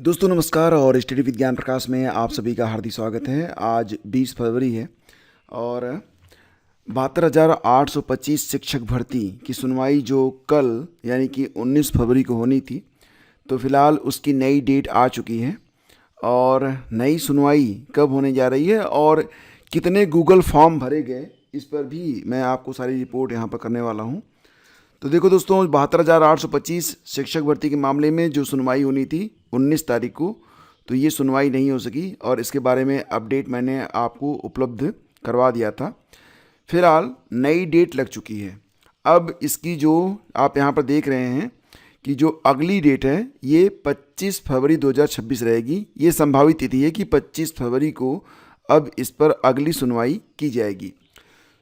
दोस्तों नमस्कार और स्टडी विज्ञान प्रकाश में आप सभी का हार्दिक स्वागत है। आज 20 फरवरी है और 72,825 शिक्षक भर्ती की सुनवाई जो कल यानी कि 19 फरवरी को होनी थी, तो फिलहाल उसकी नई डेट आ चुकी है। और नई सुनवाई कब होने जा रही है और कितने गूगल फॉर्म भरे गए, इस पर भी मैं आपको सारी रिपोर्ट यहाँ पर करने वाला हूँ। तो देखो दोस्तों, 72,825 शिक्षक भर्ती के मामले में जो सुनवाई होनी थी 19 तारीख को, तो ये सुनवाई नहीं हो सकी और इसके बारे में अपडेट मैंने आपको उपलब्ध करवा दिया था। फिलहाल नई डेट लग चुकी है। अब इसकी जो आप यहाँ पर देख रहे हैं कि जो अगली डेट है ये 25 फरवरी 2026 रहेगी। ये संभावित तिथि है कि 25 फरवरी को अब इस पर अगली सुनवाई की जाएगी।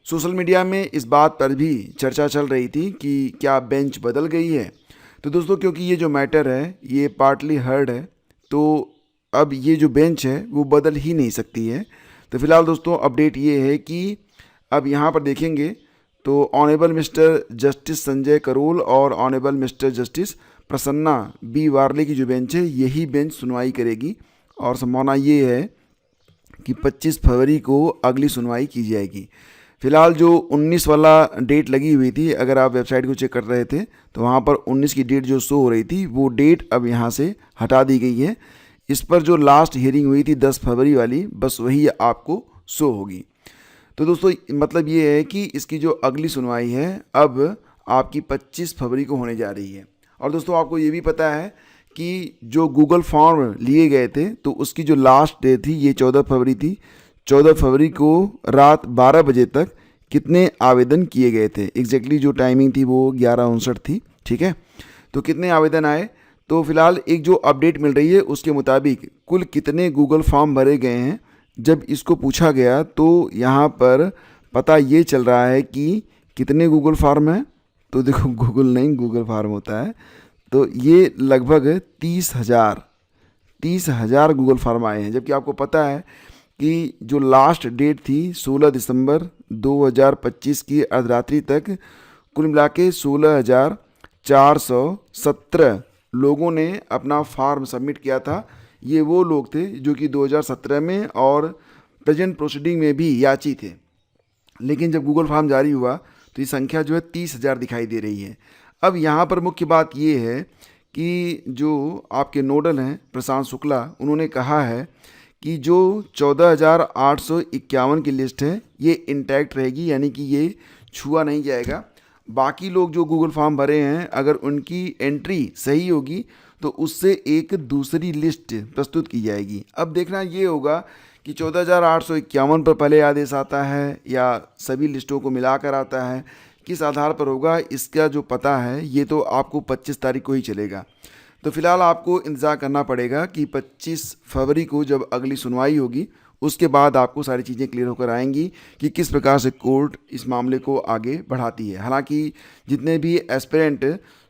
सोशल मीडिया में इस बात पर भी चर्चा चल रही थी कि क्या बेंच बदल गई है। तो दोस्तों, क्योंकि ये जो मैटर है ये पार्टली हर्ड है, तो अब ये जो बेंच है वो बदल ही नहीं सकती है। तो फिलहाल दोस्तों अपडेट ये है कि अब यहाँ पर देखेंगे तो honourable mister justice Sanjay Karol और honourable mister justice Prasanna B Varale की जो बेंच है यही बेंच सुनवाई करेगी और संभावना ये है कि 25 फरवरी को अगली सुनवाई की जाएगी। फिलहाल जो 19 वाला डेट लगी हुई थी, अगर आप वेबसाइट को चेक कर रहे थे तो वहाँ पर 19 की डेट जो शो हो रही थी वो डेट अब यहाँ से हटा दी गई है। इस पर जो लास्ट हियरिंग हुई थी 10 फरवरी वाली, बस वही आपको शो होगी। तो दोस्तों मतलब ये है कि इसकी जो अगली सुनवाई है अब आपकी 25 फरवरी को होने जा रही है। और दोस्तों आपको ये भी पता है कि जो गूगल फॉर्म लिए गए थे तो उसकी जो लास्ट डेट थी ये 14 फरवरी थी। 14 फरवरी को रात 12 बजे तक कितने आवेदन किए गए थे, एग्जैक्टली जो टाइमिंग थी वो 11:59 थी। ठीक है, तो कितने आवेदन आए, तो फिलहाल एक जो अपडेट मिल रही है उसके मुताबिक कुल कितने गूगल फॉर्म भरे गए हैं जब इसको पूछा गया तो यहाँ पर पता ये चल रहा है कि कितने गूगल फॉर्म हैं। तो देखो, गूगल नहीं गूगल फॉर्म होता है, तो ये लगभग 30,000 गूगल फॉर्म आए हैं। जबकि आपको पता है कि जो लास्ट डेट थी 16 दिसंबर 2025 की अर्धरात्रि तक कुल मिला के 16,417 लोगों ने अपना फॉर्म सबमिट किया था। ये वो लोग थे जो कि 2017 में और प्रेजेंट प्रोसीडिंग में भी याची थे, लेकिन जब गूगल फॉर्म जारी हुआ तो ये संख्या जो है 30,000 दिखाई दे रही है। अब यहाँ पर मुख्य बात ये है कि जो आपके नोडल हैं प्रशांत शुक्ला, उन्होंने कहा है कि जो 14,851 की लिस्ट है ये इंटैक्ट रहेगी, यानी कि ये छुआ नहीं जाएगा। बाकी लोग जो गूगल फॉर्म भरे हैं अगर उनकी एंट्री सही होगी तो उससे एक दूसरी लिस्ट प्रस्तुत की जाएगी। अब देखना ये होगा कि 14,851 पर पहले आदेश आता है या सभी लिस्टों को मिलाकर आता है, किस आधार पर होगा इसका जो पता है ये तो आपको 25 तारीख को ही चलेगा। तो फिलहाल आपको इंतज़ार करना पड़ेगा कि 25 फरवरी को जब अगली सुनवाई होगी उसके बाद आपको सारी चीज़ें क्लियर होकर आएंगी कि किस प्रकार से कोर्ट इस मामले को आगे बढ़ाती है। हालांकि जितने भी एस्पिरेंट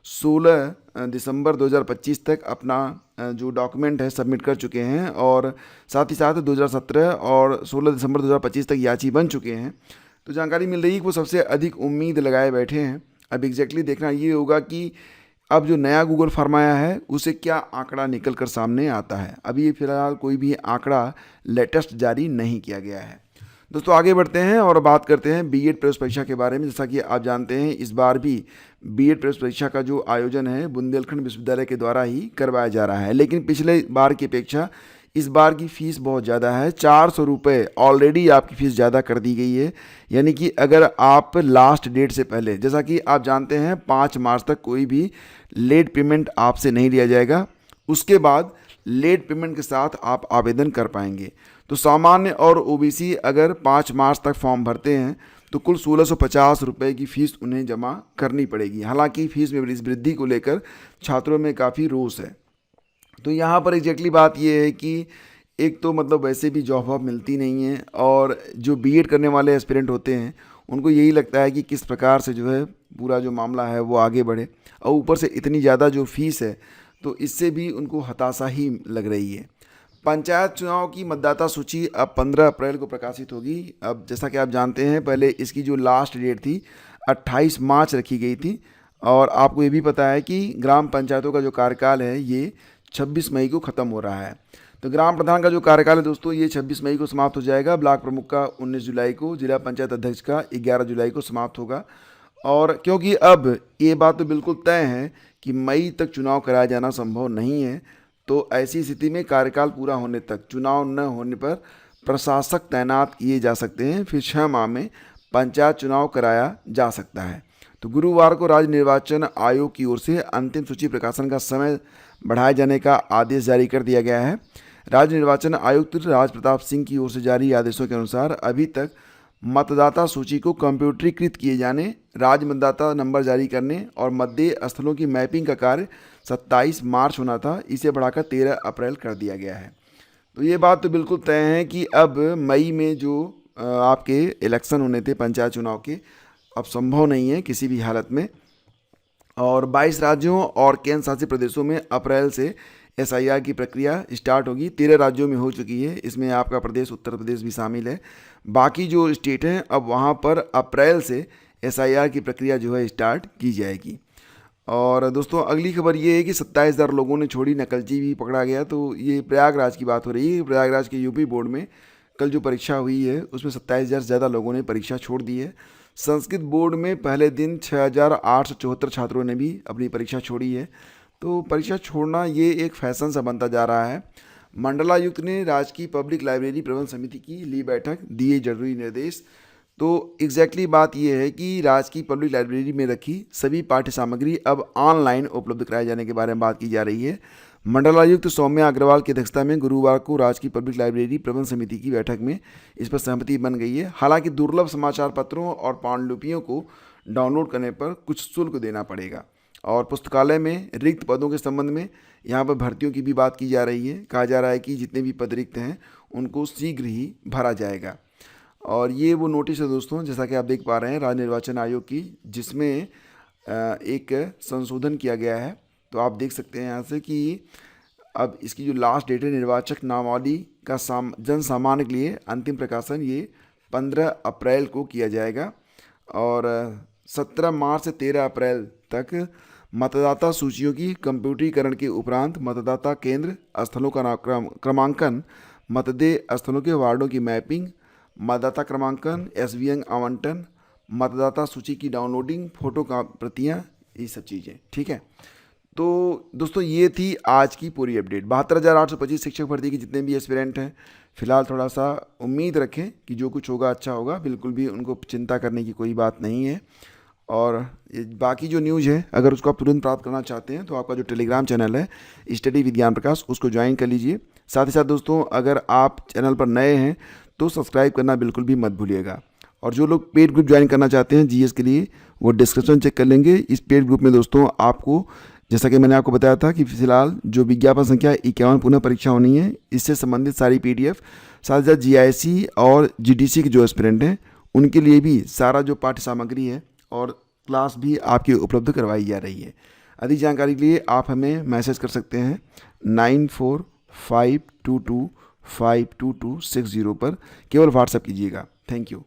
16 दिसंबर 2025 तक अपना जो डॉक्यूमेंट है सबमिट कर चुके हैं और साथ ही साथ 2017 और 16 दिसंबर 2025 तक याची बन चुके हैं, तो जानकारी मिल रही है कि वो सबसे अधिक उम्मीद लगाए बैठे हैं। अब एग्जैक्टली देखना ये होगा कि अब जो नया गूगल फॉर्म आया है उसे क्या आंकड़ा निकल कर सामने आता है। अभी ये फिलहाल कोई भी आंकड़ा लेटेस्ट जारी नहीं किया गया है। दोस्तों आगे बढ़ते हैं और बात करते हैं बीएड प्रवेश परीक्षा के बारे में। जैसा कि आप जानते हैं इस बार भी बीएड प्रवेश परीक्षा का जो आयोजन है बुंदेलखंड विश्वविद्यालय के द्वारा ही करवाया जा रहा है, लेकिन पिछले बार की अपेक्षा इस बार की फ़ीस बहुत ज़्यादा है। 400 रुपये ऑलरेडी आपकी फ़ीस ज़्यादा कर दी गई है। यानी कि अगर आप लास्ट डेट से पहले, जैसा कि आप जानते हैं 5 मार्च तक कोई भी लेट पेमेंट आपसे नहीं लिया जाएगा, उसके बाद लेट पेमेंट के साथ आप आवेदन कर पाएंगे। तो सामान्य और ओबीसी अगर 5 मार्च तक फॉर्म भरते हैं तो कुल 1650 रुपये की फ़ीस उन्हें जमा करनी पड़ेगी। हालांकि फ़ीस में वृद्धि को लेकर छात्रों में काफ़ी रोष है। तो यहाँ पर एग्जैक्टली बात ये है कि एक तो मतलब वैसे भी जॉब वॉब मिलती नहीं है और जो बीएड करने वाले एस्पिरेंट होते हैं उनको यही लगता है कि किस प्रकार से जो है पूरा जो मामला है वो आगे बढ़े, और ऊपर से इतनी ज़्यादा जो फीस है तो इससे भी उनको हताशा ही लग रही है। पंचायत चुनाव की मतदाता सूची अब 15 अप्रैल को प्रकाशित होगी। अब जैसा कि आप जानते हैं पहले इसकी जो लास्ट डेट थी 28 मार्च रखी गई थी, और आपको ये भी पता है कि ग्राम पंचायतों का जो कार्यकाल है ये 26 मई को ख़त्म हो रहा है। तो ग्राम प्रधान का जो कार्यकाल है दोस्तों ये 26 मई को समाप्त हो जाएगा। ब्लॉक प्रमुख का 19 जुलाई को, जिला पंचायत अध्यक्ष का 11 जुलाई को समाप्त होगा। और क्योंकि अब ये बात तो बिल्कुल तय है कि मई तक चुनाव कराया जाना संभव नहीं है, तो ऐसी स्थिति में कार्यकाल पूरा होने तक, चुनाव न होने पर प्रशासक तैनात किए जा सकते हैं। फिर 6 माह में पंचायत चुनाव कराया जा सकता है। तो गुरुवार को राज्य निर्वाचन आयोग की ओर से अंतिम सूची प्रकाशन का समय बढ़ाए जाने का आदेश जारी कर दिया गया है। राज्य निर्वाचन आयुक्त राज प्रताप सिंह की ओर से जारी आदेशों के अनुसार अभी तक मतदाता सूची को कंप्यूटरीकृत किए जाने, राज्य मतदाता नंबर जारी करने और मतदेय स्थलों की मैपिंग का कार्य 27 मार्च होना था, इसे बढ़ाकर 13 अप्रैल कर दिया गया है। तो ये बात तो बिल्कुल तय है कि अब मई में जो आपके इलेक्शन होने थे पंचायत चुनाव के, अब संभव नहीं है किसी भी हालत में। और 22 राज्यों और केंद्र शासित प्रदेशों में अप्रैल से SIR की प्रक्रिया स्टार्ट होगी। 13 राज्यों में हो चुकी है, इसमें आपका प्रदेश उत्तर प्रदेश भी शामिल है। बाकी जो स्टेट हैं अब वहाँ पर अप्रैल से SIR की प्रक्रिया जो है स्टार्ट की जाएगी। और दोस्तों अगली खबर ये है कि 27,000 लोगों ने छोड़ी नकलची भी पकड़ा गया। तो ये प्रयागराज की बात हो रही है। प्रयागराज के UP बोर्ड में कल जो परीक्षा हुई है उसमें 27,000 से ज़्यादा लोगों ने परीक्षा छोड़ दी है। संस्कृत बोर्ड में पहले दिन 6,874 छात्रों ने भी अपनी परीक्षा छोड़ी है। तो परीक्षा छोड़ना ये एक फैशन सा बनता जा रहा है। मंडलायुक्त ने राजकीय पब्लिक लाइब्रेरी प्रबंध समिति की ली बैठक, दिए जरूरी निर्देश। तो एग्जैक्टली बात यह है कि राजकीय पब्लिक लाइब्रेरी में रखी सभी पाठ्य सामग्री अब ऑनलाइन उपलब्ध कराए जाने के बारे में बात की जा रही है। मंडलायुक्त सौम्या अग्रवाल की अध्यक्षता में गुरुवार को राजकीय पब्लिक लाइब्रेरी प्रबंध समिति की बैठक में इस पर सहमति बन गई है। हालांकि दुर्लभ समाचार पत्रों और पांडुलिपियों को डाउनलोड करने पर कुछ शुल्क देना पड़ेगा। और पुस्तकालय में रिक्त पदों के संबंध में यहाँ पर भर्तियों की भी बात की जा रही है। कहा जा रहा है कि जितने भी पद रिक्त हैं उनको शीघ्र ही भरा जाएगा। और ये वो नोटिस है दोस्तों, जैसा कि आप देख पा रहे हैं राज्य निर्वाचन आयोग की, जिसमें एक संशोधन किया गया है। तो आप देख सकते हैं यहाँ से कि अब इसकी जो लास्ट डेट है निर्वाचक नामावली का जन सामान्य के लिए अंतिम प्रकाशन ये 15 अप्रैल को किया जाएगा। और 17 मार्च से 13 अप्रैल तक मतदाता सूचियों की कंप्यूटरीकरण के उपरांत मतदाता केंद्र स्थलों का क्रमांकन, मतदेय स्थलों के वार्डों की मैपिंग, मतदाता क्रमांकन, SVN आवंटन, मतदाता सूची की डाउनलोडिंग, फोटो का प्रतियाँ, ये सब चीज़ें। ठीक है, तो दोस्तों ये थी आज की पूरी अपडेट। 72,825 शिक्षक भर्ती के जितने भी एस्पिरेंट हैं फिलहाल थोड़ा सा उम्मीद रखें कि जो कुछ होगा अच्छा होगा, बिल्कुल भी उनको चिंता करने की कोई बात नहीं है। और बाकी जो न्यूज़ है अगर उसको आप तुरंत प्राप्त करना चाहते हैं तो आपका जो टेलीग्राम चैनल है स्टडी विद ज्ञान प्रकाश, उसको ज्वाइन कर लीजिए। साथ ही साथ दोस्तों अगर आप चैनल पर नए हैं तो सब्सक्राइब करना बिल्कुल भी मत भूलिएगा। और जो लोग पेड ग्रुप ज्वाइन करना चाहते हैं GS के लिए, वो डिस्क्रिप्शन चेक कर लेंगे। इस पेड ग्रुप में दोस्तों आपको, जैसा कि मैंने आपको बताया था कि फिलहाल जो विज्ञापन संख्या 51 पुनः परीक्षा होनी है, इससे संबंधित सारी PDF, साथ ही साथ GIC और GDC के जो एस्पिरेंट हैं उनके लिए भी सारा जो पाठ्य सामग्री है और क्लास भी आपकी उपलब्ध करवाई जा रही है। अधिक जानकारी के लिए आप हमें मैसेज कर सकते हैं 9452252260 पर, केवल व्हाट्सएप कीजिएगा। Thank you.